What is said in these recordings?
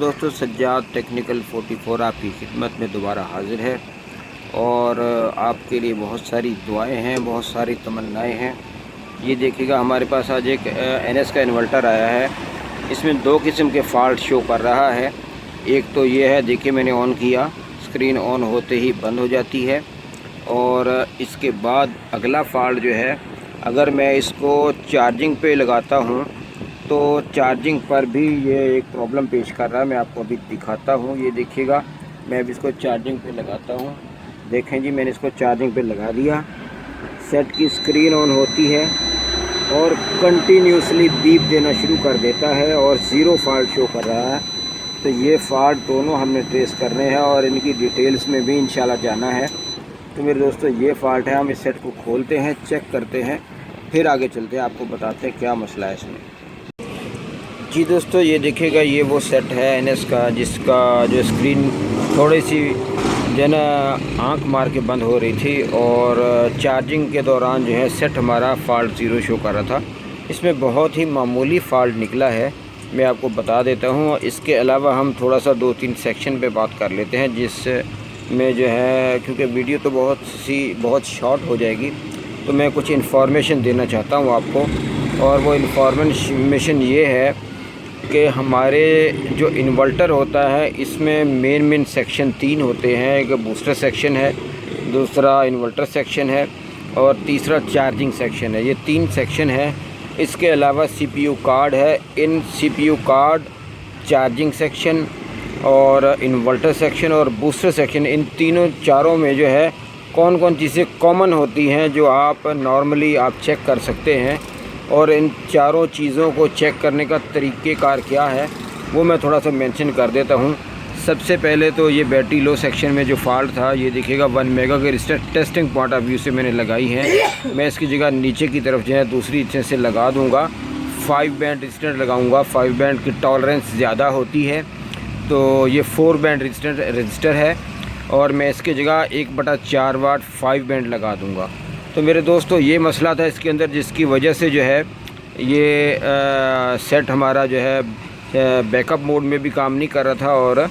दोस्तों, सज्जाद टेक्निकल 44 आपकी खिदमत में दोबारा हाज़िर है और आपके लिए बहुत सारी दुआएं हैं, बहुत सारी तमन्नाएं हैं। ये देखिएगा, हमारे पास आज एक NS का इन्वर्टर आया है। इसमें दो किस्म के फ़ाल्ट शो कर रहा है। एक तो ये है, देखिए मैंने ऑन किया, स्क्रीन ऑन होते ही बंद हो जाती है। और इसके बाद अगला फ़ाल्ट जो है, अगर मैं इसको चार्जिंग पे लगाता हूँ तो चार्जिंग पर भी ये एक प्रॉब्लम पेश कर रहा है। मैं आपको अभी दिखाता हूँ। ये देखिएगा, मैं अभी इसको चार्जिंग पे लगाता हूँ। देखें जी, मैंने इसको चार्जिंग पे लगा दिया। सेट की स्क्रीन ऑन होती है और कंटिन्यूसली बीप देना शुरू कर देता है और ज़ीरो फॉल्ट शो कर रहा है। तो ये फॉल्ट दोनों हमने ट्रेस करने हैं और इनकी डिटेल्स में भी इंशाल्लाह जाना है। तो मेरे दोस्तों, ये फ़ाल्ट है। हम इस सेट को खोलते हैं, चेक करते हैं, फिर आगे चलते हैं, आपको बताते हैं क्या मसला है इसमें। जी दोस्तों, ये देखिएगा, ये वो सेट है NS का जिसका जो स्क्रीन थोड़ी सी जो है ना आँख मार के बंद हो रही थी और चार्जिंग के दौरान जो है सेट हमारा फ़ाल्ट ज़ीरो शो कर रहा था। इसमें बहुत ही मामूली फ़ाल्ट निकला है, मैं आपको बता देता हूँ। इसके अलावा हम थोड़ा सा 2-3 सेक्शन पे बात कर लेते हैं, जिसमें जो है, क्योंकि वीडियो तो बहुत शॉर्ट हो जाएगी, तो मैं कुछ इन्फॉर्मेशन देना चाहता हूँ आपको। और वो इन्फॉर्मेशन ये है कि हमारे जो इन्वर्टर होता है, इसमें मेन सेक्शन 3 होते हैं। एक बूस्टर सेक्शन है, दूसरा इन्वर्टर सेक्शन है और तीसरा चार्जिंग सेक्शन है। ये 3 सेक्शन है। इसके अलावा CPU कार्ड है। इन CPU कार्ड, चार्जिंग सेक्शन और इन्वर्टर सेक्शन और बूस्टर सेक्शन, इन चारों में जो है कौन कौन चीज़ें कॉमन होती हैं जो आप नॉर्मली आप चेक कर सकते हैं। और इन चारों चीज़ों को चेक करने का तरीक़ेकार क्या है, वो मैं थोड़ा सा मेंशन कर देता हूँ। सबसे पहले तो ये बैटरी लो सेक्शन में जो फ़ाल्ट था, ये देखिएगा 1 मेगा के register testing point of view से मैंने लगाई है। मैं इसकी जगह नीचे की तरफ जो है दूसरी तरह से लगा दूँगा। 5 बैंड रजिस्टर लगाऊँगा। 5 बैंड की टॉलरेंस ज़्यादा होती है, तो ये 4 बैंड रजिस्टर है और मैं इसकी जगह 1/4 वाट 5 बैंड लगा दूँगा। तो मेरे दोस्तों, ये मसला था इसके अंदर, जिसकी वजह से जो है ये सेट हमारा जो है बैकअप मोड में भी काम नहीं कर रहा था और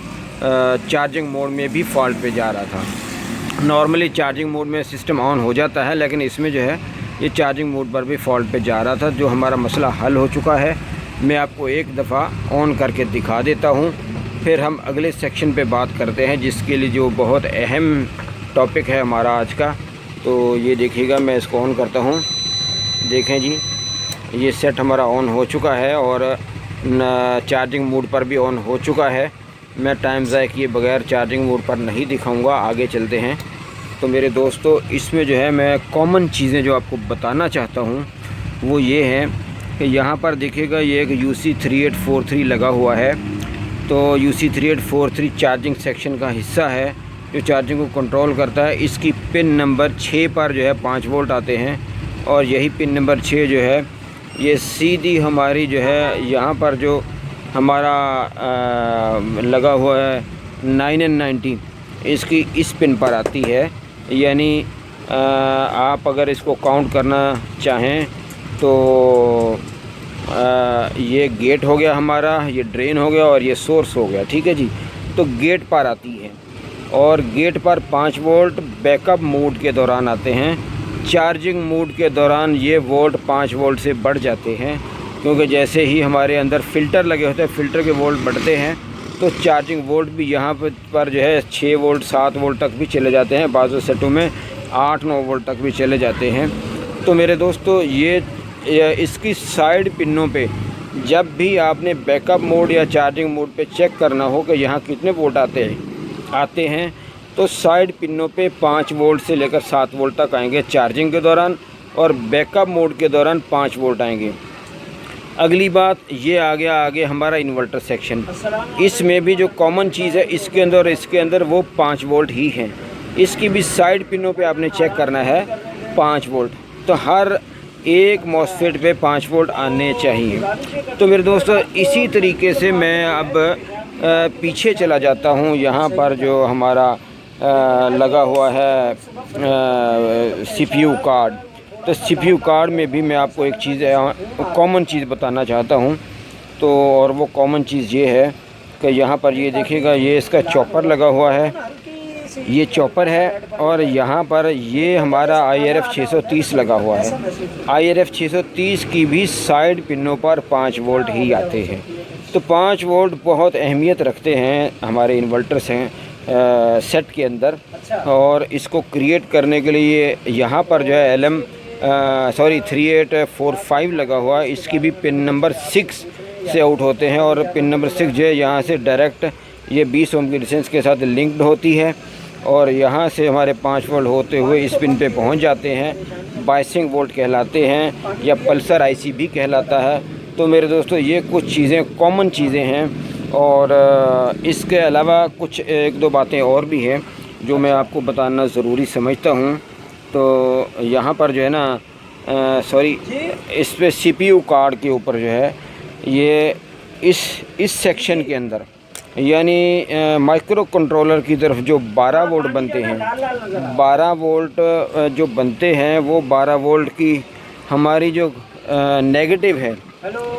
चार्जिंग मोड में भी फ़ॉल्ट पे जा रहा था। नॉर्मली चार्जिंग मोड में सिस्टम ऑन हो जाता है, लेकिन इसमें जो है ये चार्जिंग मोड पर भी फ़ॉल्ट पे जा रहा था। जो हमारा मसला हल हो चुका है, मैं आपको एक दफ़ा ऑन करके दिखा देता हूँ, फिर हम अगले सेक्शन पे बात करते हैं, जिसके लिए जो बहुत अहम टॉपिक है हमारा आज का। तो ये देखिएगा, मैं इसको ऑन करता हूँ। देखें जी, ये सेट हमारा ऑन हो चुका है और चार्जिंग मोड पर भी ऑन हो चुका है। मैं टाइम ज़ाया किए बगैर चार्जिंग मोड पर नहीं दिखाऊंगा, आगे चलते हैं। तो मेरे दोस्तों, इसमें जो है मैं कॉमन चीज़ें जो आपको बताना चाहता हूँ वो ये है कि यहाँ पर देखिएगा, ये एक UC3843 लगा हुआ है। तो UC3843 चार्जिंग सेक्शन का हिस्सा है जो चार्जिंग को कंट्रोल करता है। इसकी पिन नंबर 6 पर जो है 5 वोल्ट आते हैं और यही पिन नंबर 6 जो है ये सीधी हमारी जो है यहाँ पर जो हमारा लगा हुआ है 9N90, इसकी इस पिन पर आती है। यानी आप अगर इसको काउंट करना चाहें तो ये गेट हो गया हमारा, ये ड्रेन हो गया और ये सोर्स हो गया, ठीक है जी। तो गेट पर आती है और गेट पर 5 वोल्ट बैकअप मोड के दौरान आते हैं। चार्जिंग मोड के दौरान ये वोल्ट 5 वोल्ट से बढ़ जाते हैं, क्योंकि जैसे ही हमारे अंदर फ़िल्टर लगे होते हैं, फ़िल्टर के वोल्ट बढ़ते हैं, तो चार्जिंग वोल्ट भी यहाँ पर जो है 6 वोल्ट 7 वोल्ट तक भी चले जाते हैं। बाज़ सेटों में 8-9 वोल्ट तक भी चले जाते हैं। तो मेरे दोस्तों, ये इसकी साइड पिनों पे जब भी आपने बैकअप मोड या चार्जिंग मोड पे चेक करना हो कि यहाँ कितने वोल्ट आते हैं, तो साइड पिनों पे 5 वोल्ट से लेकर 7 वोल्ट तक आएंगे चार्जिंग के दौरान और बैकअप मोड के दौरान 5 वोल्ट आएंगे। अगली बात ये आ गया आगे हमारा इन्वर्टर सेक्शन। इसमें भी जो कॉमन चीज़ है इसके अंदर और इसके अंदर, वो 5 वोल्ट ही हैं। इसकी भी साइड पिनों पे आपने चेक करना है 5 वोल्ट। तो हर एक मॉसफेट पे 5 वोल्ट आने चाहिए। तो मेरे दोस्तों, इसी तरीके से मैं अब पीछे चला जाता हूँ। यहाँ पर जो हमारा लगा हुआ है CPU कार्ड, तो CPU कार्ड में भी मैं आपको एक चीज़ कॉमन चीज़ बताना चाहता हूँ। तो और वो कॉमन चीज़ ये है कि यहाँ पर ये देखिएगा, ये इसका चॉपर लगा हुआ है, ये चॉपर है। और यहाँ पर ये हमारा IRF 630 लगा हुआ है। IRF 630 की भी साइड पिनों पर 5 वोल्ट ही आते हैं। तो 5 वोल्ट बहुत अहमियत रखते हैं हमारे इन्वर्टर्स हैं सेट के अंदर। और इसको क्रिएट करने के लिए यहाँ पर जो है LM 3845 लगा हुआ है। इसकी भी पिन नंबर 6 से आउट होते हैं और पिन नंबर 6 जो है यहाँ से डायरेक्ट ये 20 ओम की डिस्टेंस के साथ लिंक्ड होती है और यहाँ से हमारे 5 वोल्ट होते हुए इस पिन पे पहुँच जाते हैं। बाइसिंग वोल्ट कहलाते हैं या पल्सर IC भी कहलाता है। तो मेरे दोस्तों, ये कुछ चीज़ें कॉमन चीज़ें हैं और इसके अलावा कुछ 1-2 बातें और भी हैं जो मैं आपको बताना ज़रूरी समझता हूँ। तो यहाँ पर जो है ना इस पे CPU कार्ड के ऊपर जो है ये इस सेक्शन के अंदर यानी माइक्रो कंट्रोलर की तरफ जो 12 वोल्ट बनते हैं, 12 वोल्ट जो बनते हैं वो 12 वोल्ट की हमारी जो नेगेटिव है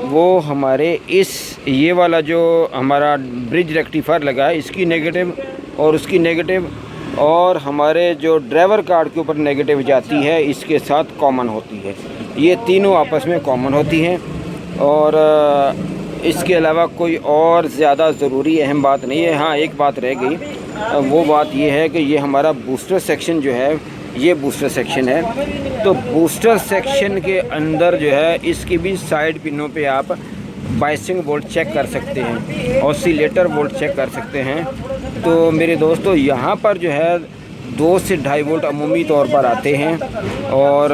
वो हमारे ये वाला जो हमारा ब्रिज रेक्टिफायर लगा है इसकी नेगेटिव और उसकी नेगेटिव और हमारे जो ड्राइवर कार्ड के ऊपर नेगेटिव जाती है इसके साथ कॉमन होती है। ये तीनों आपस में कॉमन होती हैं और इसके अलावा कोई और ज़्यादा ज़रूरी अहम बात नहीं है। हाँ, एक बात रह गई, वो बात ये है कि ये हमारा बूस्टर सेक्शन जो है ये बूस्टर सेक्शन है। तो बूस्टर सेक्शन के अंदर जो है इसकी भी साइड पिनों पे आप बाइसिंग वोल्ट चेक कर सकते हैं, ऑसिलेटर वोल्ट चेक कर सकते हैं। तो मेरे दोस्तों, यहाँ पर जो है 2 से 2.5 वोल्ट अमूमी तौर पर आते हैं और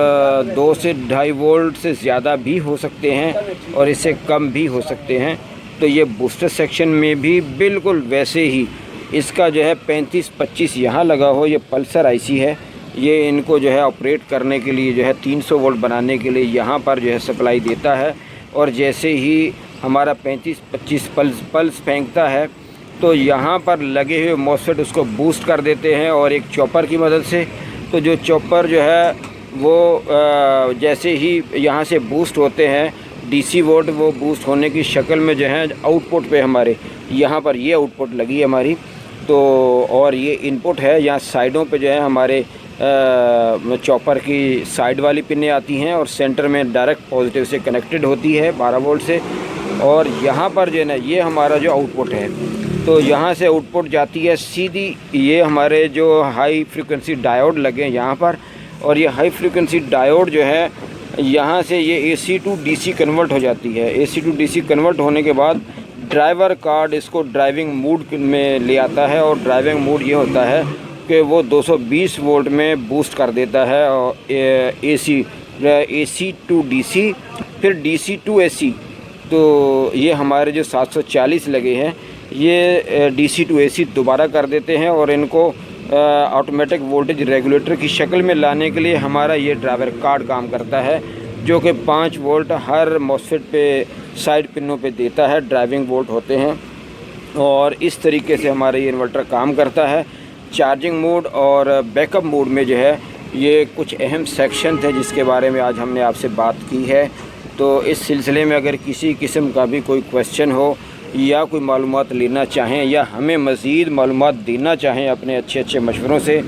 2 से 2.5 वोल्ट से ज़्यादा भी हो सकते हैं और इससे कम भी हो सकते हैं। तो ये बूस्टर सेक्शन में भी बिल्कुल वैसे ही इसका जो है 35-25 यहाँ लगा हो, ये पल्सर IC है। ये इनको जो है ऑपरेट करने के लिए जो है 300 वोल्ट बनाने के लिए यहाँ पर जो है सप्लाई देता है। और जैसे ही हमारा 35-25 पल्स फेंकता है तो यहाँ पर लगे हुए मॉसफेट उसको बूस्ट कर देते हैं और एक चॉपर की मदद से। तो जो चॉपर जो है वो जैसे ही यहाँ से बूस्ट होते हैं DC वोल्ट, वो बूस्ट होने की शक्ल में जो है आउटपुट पे हमारे यहाँ पर ये आउटपुट लगी है हमारी। तो और ये इनपुट है, यहाँ साइडों पे जो है हमारे चॉपर की साइड वाली पिनें आती हैं और सेंटर में डायरेक्ट पॉजिटिव से कनेक्टेड होती है 12 वोल्ट से। और यहाँ पर जो है ना ये हमारा जो आउटपुट है, तो यहाँ से आउटपुट जाती है सीधी, ये हमारे जो हाई फ्रीक्वेंसी डायोड लगे हैं यहाँ पर। और ये हाई फ्रीक्वेंसी डायोड जो है यहाँ से ये AC to DC कन्वर्ट हो जाती है। AC to DC कन्वर्ट होने के बाद ड्राइवर कार्ड इसको ड्राइविंग मोड में ले आता है और ड्राइविंग मोड ये होता है कि वो 220 वोल्ट में बूस्ट कर देता है और AC to DC, फिर DC to AC। तो ये हमारे जो 740 लगे हैं ये DC to AC दोबारा कर देते हैं और इनको ऑटोमेटिक वोल्टेज रेगुलेटर की शक्ल में लाने के लिए हमारा ये ड्राइवर कार्ड काम करता है, जो कि 5 वोल्ट हर मॉसफेट पे साइड पिनों पे देता है, ड्राइविंग वोल्ट होते हैं। और इस तरीके से हमारा ये इन्वर्टर काम करता है। चार्जिंग मोड और बैकअप मोड में जो है ये कुछ अहम सेक्शन थे जिसके बारे में आज हमने आपसे बात की है। तो इस सिलसिले में अगर किसी किस्म का भी कोई क्वेश्चन हो या कोई मालूमात लेना चाहें या हमें मज़ीद मालूमात देना चाहें अपने अच्छे मशवरों से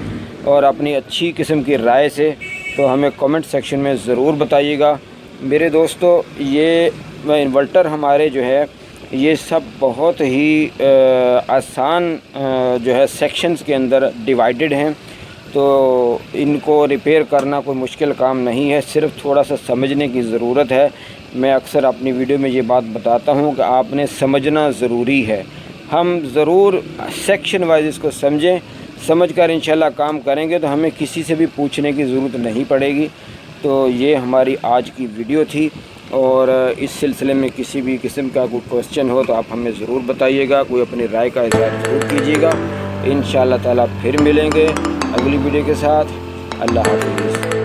और अपनी अच्छी किस्म की राय से, तो हमें कमेंट सेक्शन में ज़रूर बताइएगा। मेरे दोस्तों, ये इन्वर्टर हमारे जो है ये सब बहुत ही आसान जो है सेक्शंस के अंदर डिवाइडेड हैं। तो इनको रिपेयर करना कोई मुश्किल काम नहीं है, सिर्फ थोड़ा सा समझने की ज़रूरत है। मैं अक्सर अपनी वीडियो में ये बात बताता हूँ कि आपने समझना ज़रूरी है। हम ज़रूर सेक्शन वाइज इसको समझकर इंशाल्लाह काम करेंगे तो हमें किसी से भी पूछने की ज़रूरत नहीं पड़ेगी। तो ये हमारी आज की वीडियो थी और इस सिलसिले में किसी भी किस्म का कोई क्वेश्चन हो तो आप हमें ज़रूर बताइएगा, कोई अपनी राय का इज़हार ज़रूर कीजिएगा। इंशाअल्लाह ताला फिर मिलेंगे अगली वीडियो के साथ। अल्लाह हाफ़िज़।